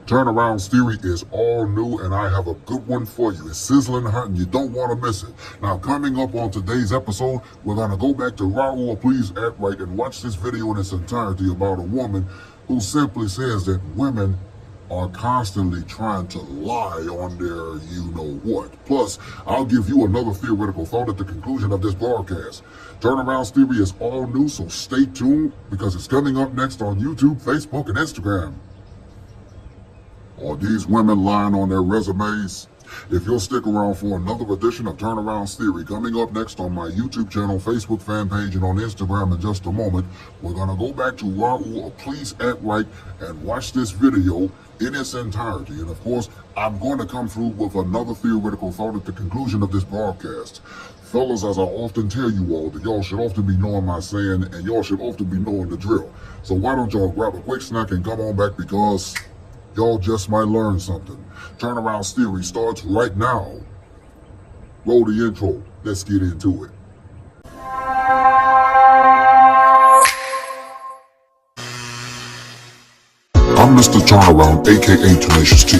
Turnaround's theory is all new, and I have a good one for you. It's sizzling hot, and you don't want to miss it. Now, coming up on today's episode, we're going to go back to Raulh, Please Act Right, and watch this video in its entirety about a woman who simply says that women are constantly trying to lie on their you-know-what. Plus, I'll give you another theoretical thought at the conclusion of this broadcast. Turnaround's theory is all new, so stay tuned, because it's coming up next on YouTube, Facebook, and Instagram. Are these women lying on their resumes? If you'll stick around for another edition of Turnaround's Theory, coming up next on my YouTube channel, Facebook fan page, and on Instagram in just a moment, we're going to go back to Raulh, Please Act Right, and watch this video in its entirety. And of course, I'm going to come through with another theoretical thought at the conclusion of this broadcast. Fellas, as I often tell you all, that y'all should often be knowing my saying, and y'all should often be knowing the drill. So why don't y'all grab a quick snack and come on back, because y'all just might learn something. Turnaround's theory starts right now. Roll the intro. Let's get into it. I'm Mr. Turnaround, aka Tenacious T.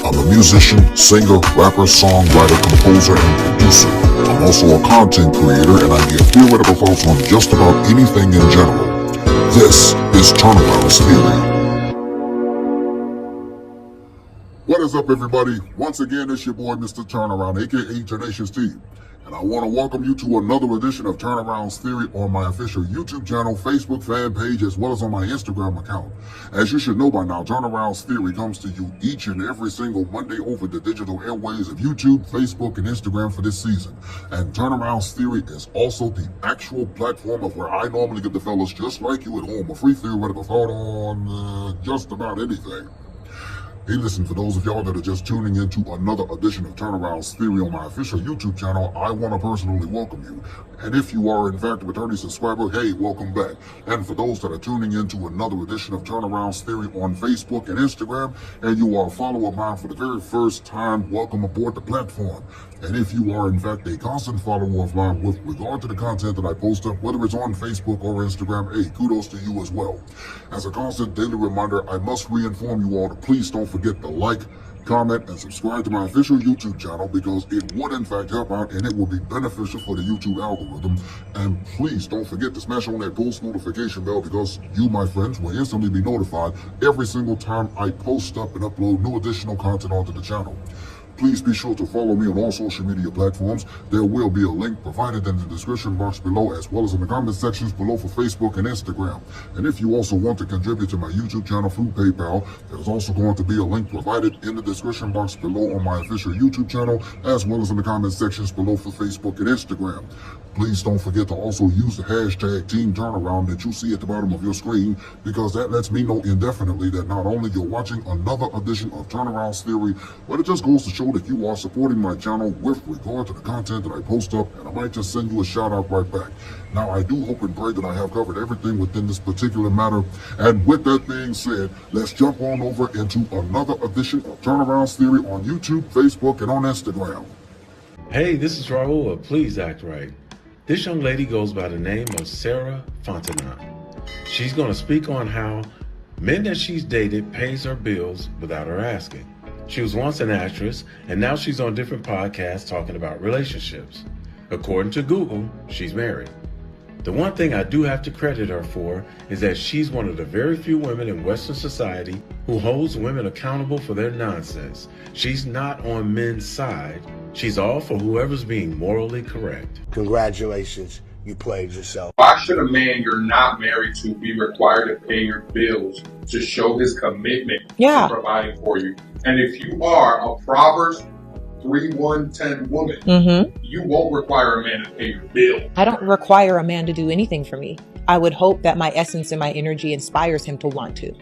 I'm a musician, singer, rapper, songwriter, composer, and producer. I'm also a content creator, and I give theoretical thoughts on just about anything in general. This is Turnaround's Theory. What is up, everybody? Once again, it's your boy, Mr. Turnaround, aka Tenacious T. And I want to welcome you to another edition of Turnaround's Theory on my official YouTube channel, Facebook fan page, as well as on my Instagram account. As you should know by now, Turnaround's Theory comes to you each and every single Monday over the digital airways of YouTube, Facebook, and Instagram for this season. And Turnaround's Theory is also the actual platform of where I normally give the fellas just like you at home a free theoretical thought on just about anything. Hey, listen, for those of y'all that are just tuning into another edition of Turnaround's Theory on my official YouTube channel, I want to personally welcome you. And if you are, in fact, a returning subscriber, hey, welcome back. And for those that are tuning into another edition of Turnaround's Theory on Facebook and Instagram, and you are a follower of mine for the very first time, welcome aboard the platform. And if you are, in fact, a constant follower of mine with regard to the content that I post up, whether it's on Facebook or Instagram, hey, kudos to you as well. As a constant daily reminder, I must re-inform you all to please don't forget to like, comment, and subscribe to my official YouTube channel, because it would in fact help out and it will be beneficial for the YouTube algorithm. And please don't forget to smash on that post notification bell, because you, my friends, will instantly be notified every single time I post up and upload new additional content onto the channel. Please be sure to follow me on all social media platforms. There will be a link provided in the description box below, as well as in the comment sections below for Facebook and Instagram. And if you also want to contribute to my YouTube channel through PayPal, there's also going to be a link provided in the description box below on my official YouTube channel, as well as in the comment sections below for Facebook and Instagram. Please don't forget to also use the hashtag Team Turnaround that you see at the bottom of your screen, because that lets me know indefinitely that not only you're watching another edition of Turnaround's Theory, but it just goes to show that you are supporting my channel with regard to the content that I post up, and I might just send you a shout out right back. Now, I do hope and pray that I have covered everything within this particular matter. And with that being said, let's jump on over into another edition of Turnaround's Theory on YouTube, Facebook, and on Instagram. Hey, this is Raulh of Please Act Right. This young lady goes by the name of Sarah Fontenot. She's going to speak on how men that she's dated pays her bills without her asking. She was once an actress, and now she's on different podcasts talking about relationships. According to Google, she's married. The one thing I do have to credit her for is that she's one of the very few women in Western society who holds women accountable for their nonsense. She's not on men's side. She's all for whoever's being morally correct. Congratulations, you played yourself. Why should a man you're not married to be required to pay your bills to show his commitment to providing for you? And if you are a Proverbs 3:1-10 woman, you won't require a man to pay your bill. I don't require a man to do anything for me. I would hope that my essence and my energy inspires him to want to.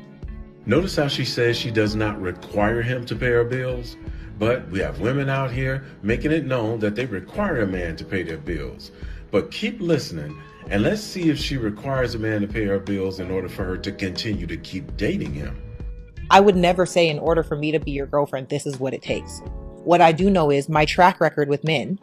Notice how she says she does not require him to pay her bills? But we have women out here making it known that they require a man to pay their bills. But keep listening, and let's see if she requires a man to pay her bills in order for her to continue to keep dating him. I would never say, in order for me to be your girlfriend, this is what it takes. What I do know is my track record with men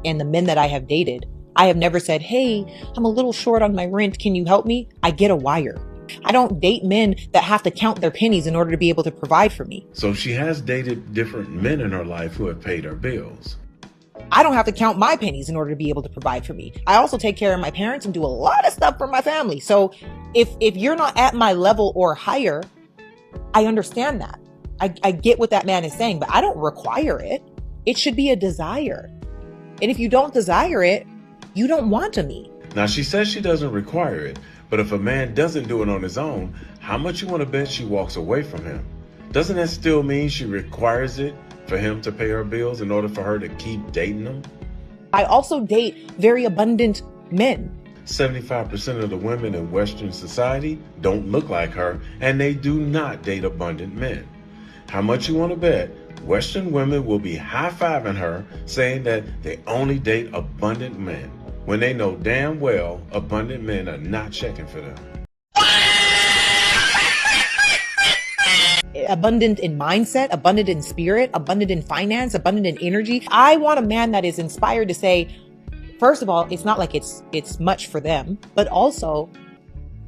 and the men that I have dated, I have never said, hey, I'm a little short on my rent. Can you help me? I get a wire. I don't date men that have to count their pennies in order to be able to provide for me. So she has dated different men in her life who have paid her bills. I don't have to count my pennies in order to be able to provide for me. I also take care of my parents and do a lot of stuff for my family. So if you're not at my level or higher, I understand that. I get what that man is saying, but I don't require it. It should be a desire. And if you don't desire it, you don't want to me. Now, she says she doesn't require it, but if a man doesn't do it on his own, how much you want to bet she walks away from him? Doesn't that still mean she requires it for him to pay her bills in order for her to keep dating him? I also date very abundant men. 75% of the women in Western society don't look like her, and they do not date abundant men. How much you want to bet Western women will be high-fiving her, saying that they only date abundant men, when they know damn well abundant men are not checking for them. Abundant in mindset, abundant in spirit, abundant in finance, abundant in energy. I want a man that is inspired to say, first of all, it's not like it's much for them, but also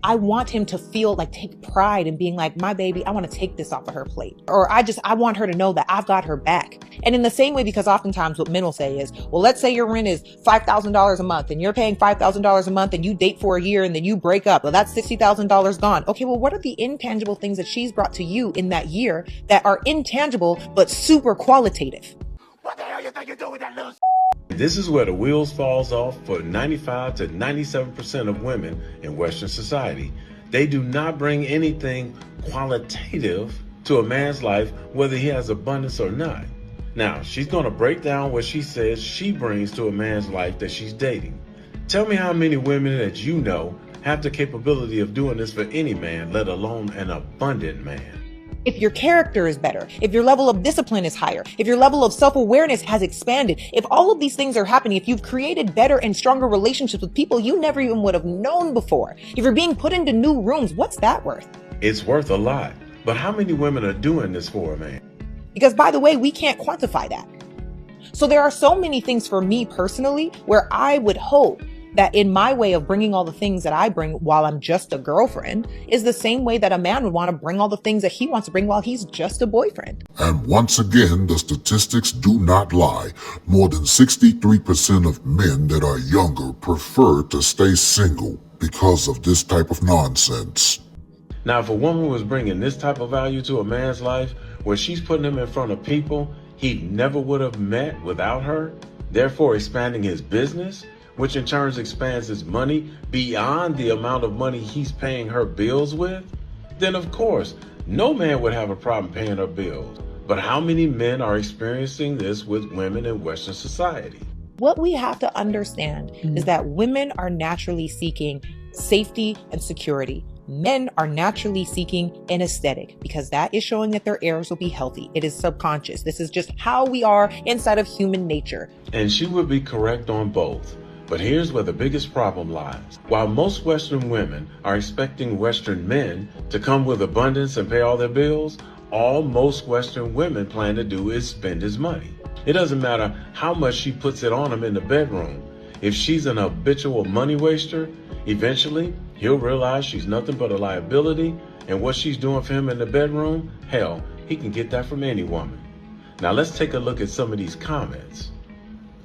I want him to feel like, take pride in being like, my baby, I want to take this off of her plate. Or I want her to know that I've got her back. And in the same way, because oftentimes what men will say is, well, let's say your rent is $5,000 a month and you're paying $5,000 a month and you date for a year and then you break up. Well, that's $60,000 gone. Okay, well, what are the intangible things that she's brought to you in that year that are intangible but super qualitative? What the hell you think you're doing with that little? This is where the wheels falls off for 95 to 97% of women in Western society. They do not bring anything qualitative to a man's life, whether he has abundance or not. Now, she's going to break down what she says she brings to a man's life that she's dating. Tell me how many women that you know have the capability of doing this for any man, let alone an abundant man. If your character is better, if your level of discipline is higher, if your level of self-awareness has expanded, if all of these things are happening, if you've created better and stronger relationships with people you never even would have known before, if you're being put into new rooms, what's that worth? It's worth a lot. But how many women are doing this for a man? Because by the way, we can't quantify that. So there are so many things for me personally where I would hope that in my way of bringing all the things that I bring while I'm just a girlfriend is the same way that a man would want to bring all the things that he wants to bring while he's just a boyfriend. And once again, the statistics do not lie. More than 63% of men that are younger prefer to stay single because of this type of nonsense. Now, if a woman was bringing this type of value to a man's life, where she's putting him in front of people he never would have met without her, therefore expanding his business, which in turn expands his money beyond the amount of money he's paying her bills with, then of course, no man would have a problem paying her bills. But how many men are experiencing this with women in Western society? What we have to understand is that women are naturally seeking safety and security. Men are naturally seeking an aesthetic because that is showing that their heirs will be healthy. It is subconscious. This is just how we are inside of human nature. And she would be correct on both. But here's where the biggest problem lies. While most Western women are expecting Western men to come with abundance and pay all their bills, all most Western women plan to do is spend his money. It doesn't matter how much she puts it on him in the bedroom. If she's an habitual money waster, eventually he'll realize she's nothing but a liability, and what she's doing for him in the bedroom, hell, he can get that from any woman. Now let's take a look at some of these comments.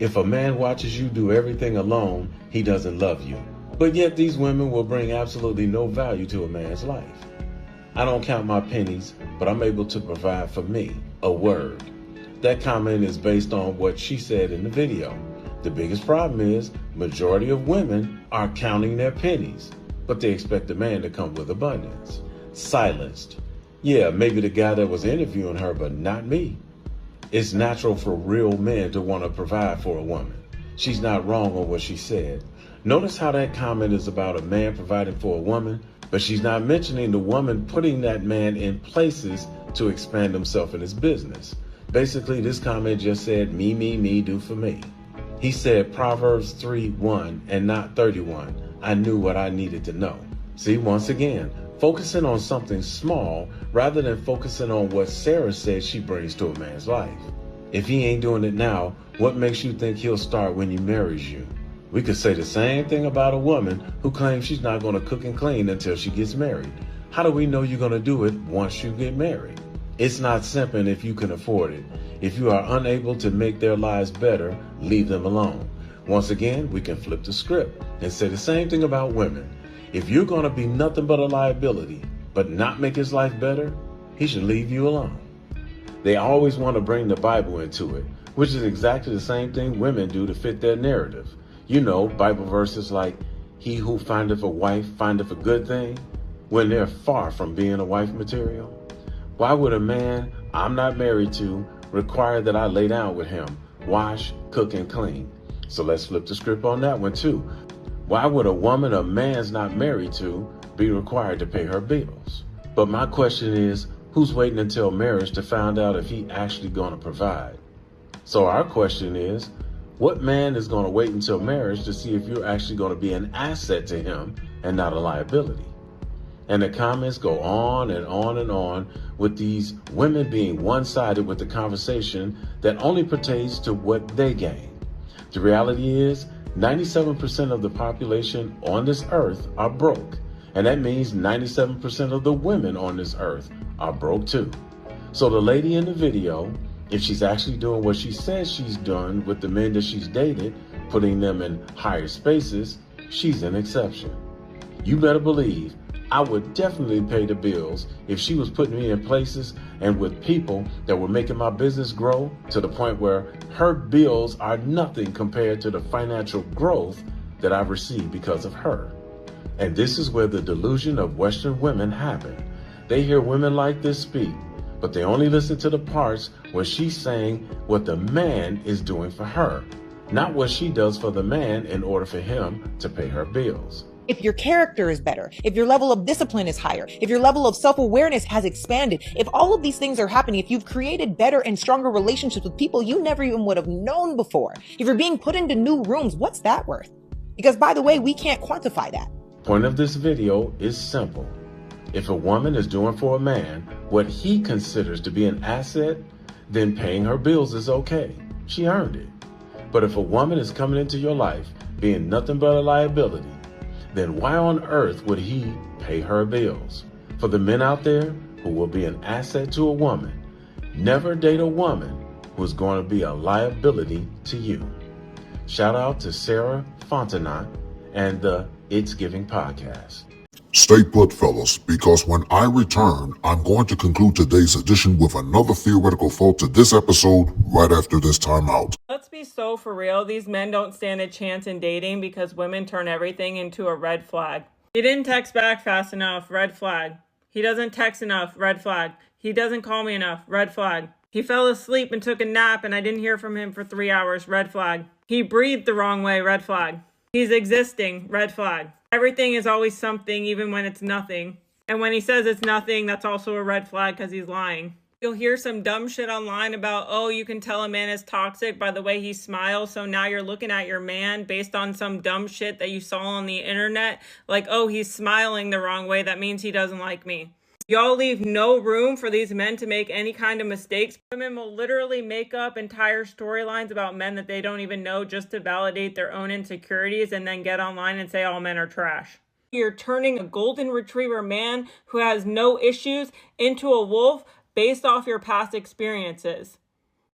If a man watches you do everything alone, he doesn't love you. But yet these women will bring absolutely no value to a man's life. I don't count my pennies, but I'm able to provide for me. A word. That comment is based on what she said in the video. The biggest problem is majority of women are counting their pennies, but they expect a man to come with abundance. Silenced. Yeah, maybe the guy that was interviewing her, but not me. It's natural for real men to want to provide for a woman. She's not wrong on what she said. Notice how that comment is about a man providing for a woman, but she's not mentioning the woman putting that man in places to expand himself in his business. Basically, this comment just said, me, do for me. He said Proverbs 3:1 and not 31. I knew what I needed to know. See, once again, focusing on something small rather than focusing on what Sarah said she brings to a man's life. If he ain't doing it now, what makes you think he'll start when he marries you? We could say the same thing about a woman who claims she's not going to cook and clean until she gets married. How do we know you're going to do it once you get married? It's not simping if you can afford it. If you are unable to make their lives better, leave them alone. Once again, we can flip the script and say the same thing about women. If you're going to be nothing but a liability, but not make his life better, he should leave you alone. They always want to bring the Bible into it, which is exactly the same thing women do to fit their narrative. You know, Bible verses like, he who findeth a wife findeth a good thing, when they're far from being a wife material. Why would a man I'm not married to require that I lay down with him, wash, cook, and clean? So let's flip the script on that one too. Why would a woman a man's not married to be required to pay her bills? But my question is, who's waiting until marriage to find out if he actually going to provide? So our question is, what man is going to wait until marriage to see if you're actually going to be an asset to him and not a liability? And the comments go on and on and on with these women being one-sided with the conversation that only pertains to what they gain. The reality is 97% of the population on this earth are broke. And that means 97% of the women on this earth are broke too. So the lady in the video, if she's actually doing what she says she's done with the men that she's dated, putting them in higher spaces, she's an exception. You better believe I would definitely pay the bills if she was putting me in places and with people that were making my business grow to the point where her bills are nothing compared to the financial growth that I've received because of her. And this is where the delusion of Western women happen. They hear women like this speak, but they only listen to the parts where she's saying what the man is doing for her, not what she does for the man in order for him to pay her bills. If your character is better, if your level of discipline is higher, if your level of self-awareness has expanded, if all of these things are happening, if you've created better and stronger relationships with people you never even would have known before, if you're being put into new rooms, what's that worth? Because by the way, we can't quantify that. Point of this video is simple. If a woman is doing for a man what he considers to be an asset, then paying her bills is okay. She earned it. But if a woman is coming into your life being nothing but a liability, then why on earth would he pay her bills? For the men out there who will be an asset to a woman, never date a woman who's going to be a liability to you. Shout out to Sarah Fontenot and the It's Giving podcast. Stay put, fellas, because when I return, I'm going to conclude today's edition with another theoretical thought to this episode right after this timeout. Let's be so for real. These men don't stand a chance in dating because women turn everything into a red flag. He didn't text back fast enough, red flag. He doesn't text enough, red flag. He doesn't call me enough, red flag. He fell asleep and took a nap and I didn't hear from him for 3 hours, red flag. He breathed the wrong way, red flag. He's existing, red flag. Everything is always something, even when it's nothing. And when he says it's nothing, that's also a red flag because he's lying. You'll hear some dumb shit online about, oh, you can tell a man is toxic by the way he smiles. So now you're looking at your man based on some dumb shit that you saw on the internet. Like, oh, he's smiling the wrong way. That means he doesn't like me. Y'all leave no room for these men to make any kind of mistakes. Women will literally make up entire storylines about men that they don't even know just to validate their own insecurities and then get online and say all men are trash. You're turning a golden retriever man who has no issues into a wolf based off your past experiences.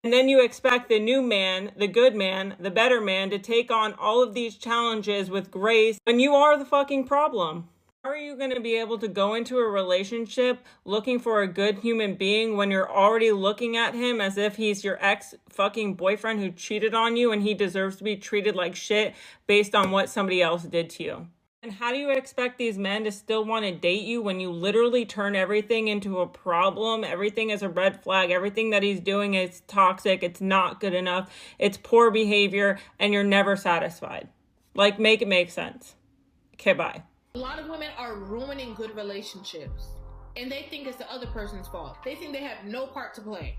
And then you expect the new man, the good man, the better man to take on all of these challenges with grace when you are the fucking problem. How are you going to be able to go into a relationship looking for a good human being when you're already looking at him as if he's your ex-fucking boyfriend who cheated on you and he deserves to be treated like shit based on what somebody else did to you? And how do you expect these men to still want to date you when you literally turn everything into a problem? Everything is a red flag. Everything that he's doing is toxic. It's not good enough. It's poor behavior and you're never satisfied. Like, make it make sense. Okay, bye. A lot of women are ruining good relationships and they think it's the other person's fault. They think they have no part to play.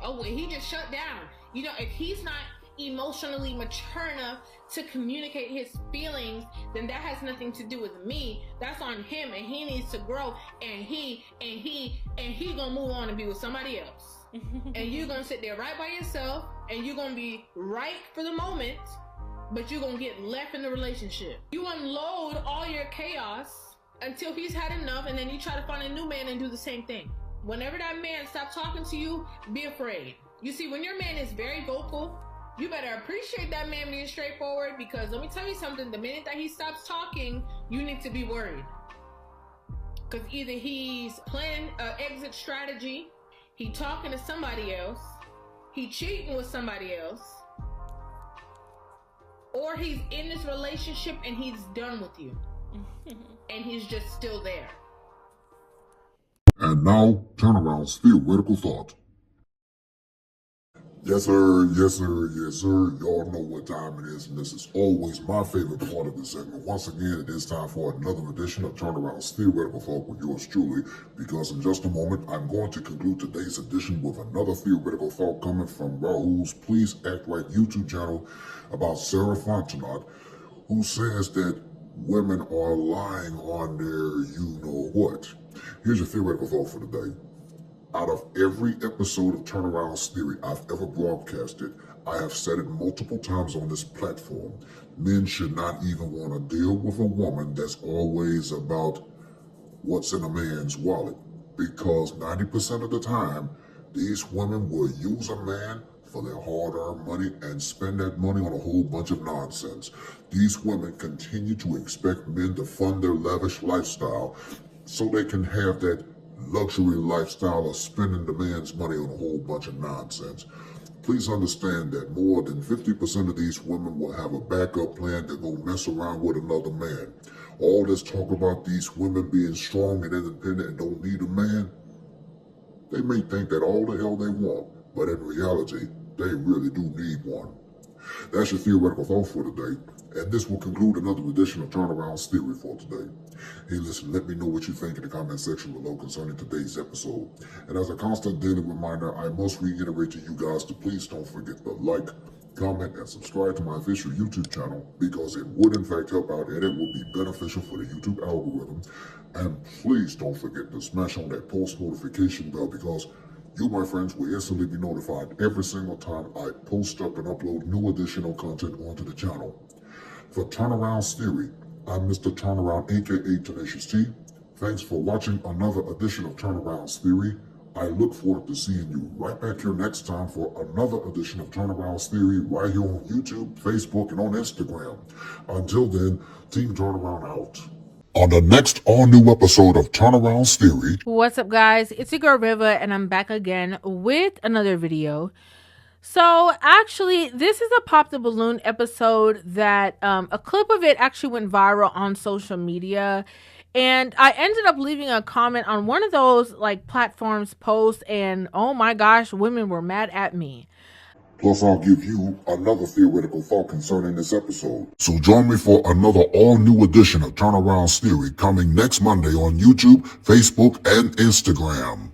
Oh, well, he just shut down. You know, if he's not emotionally mature enough to communicate his feelings, then that has nothing to do with me. That's on him and he needs to grow and he gonna move on and be with somebody else. And you're gonna sit there right by yourself and you're gonna be right for the moment, but you're gonna get left in the relationship. You unload all your chaos until he's had enough, and then you try to find a new man and do the same thing. Whenever that man stops talking to you, be afraid. You see, when your man is very vocal, you better appreciate that man being straightforward, because let me tell you something, the minute that he stops talking, you need to be worried. Because either he's playing an exit strategy, he talking to somebody else, he cheating with somebody else, or he's in this relationship and he's done with you. And he's just still there. And now, Turnaround's theoretical thought. Yes, sir. Yes, sir. Yes, sir. Y'all know what time it is, and this is always my favorite part of the segment. Once again, it is time for another edition of Turnaround's theoretical thought with yours truly, because in just a moment, I'm going to conclude today's edition with another theoretical thought coming from Raulh's Please Act Right YouTube channel about Sarah Fontenot, who says that women are lying on their you-know-what. Here's your theoretical thought for today. Out of every episode of Turnaround's Theory I've ever broadcasted, I have said it multiple times on this platform. Men should not even want to deal with a woman that's always about what's in a man's wallet. Because 90% of the time, these women will use a man for their hard-earned money and spend that money on a whole bunch of nonsense. These women continue to expect men to fund their lavish lifestyle so they can have that luxury lifestyle of spending the man's money on a whole bunch of nonsense. Please understand that more than 50% of these women will have a backup plan to go mess around with another man. All this talk about these women being strong and independent and don't need a man, they may think that all the hell they want, but in reality, they really do need one. That's your theoretical thought for today, and this will conclude another edition of Turnaround's Theory for today. Hey, listen, let me know what you think in the comment section below concerning today's episode. And as a constant daily reminder, I must reiterate to you guys to please don't forget to like, comment, and subscribe to my official YouTube channel, because it would in fact help out and it will be beneficial for the YouTube algorithm. And please don't forget to smash on that post notification bell, because you, my friends, will instantly be notified every single time I post up and upload new additional content onto the channel. For Turnaround's Theory, I'm Mr. Turnaround, aka Tenacious T. Thanks for watching another edition of Turnaround's Theory. I look forward to seeing you right back here next time for another edition of Turnaround's Theory right here on YouTube, Facebook, and on Instagram. Until then, Team Turnaround out. On the next all-new episode of Turnaround's Theory. What's up, guys? It's your girl Riva, and I'm back again with another video. So actually, this is a Pop the Balloon episode that a clip of it actually went viral on social media. And I ended up leaving a comment on one of those like platforms posts, and oh my gosh, women were mad at me. Plus, I'll give you another theoretical thought concerning this episode. So join me for another all-new edition of Turnaround's Theory coming next Monday on YouTube, Facebook, and Instagram.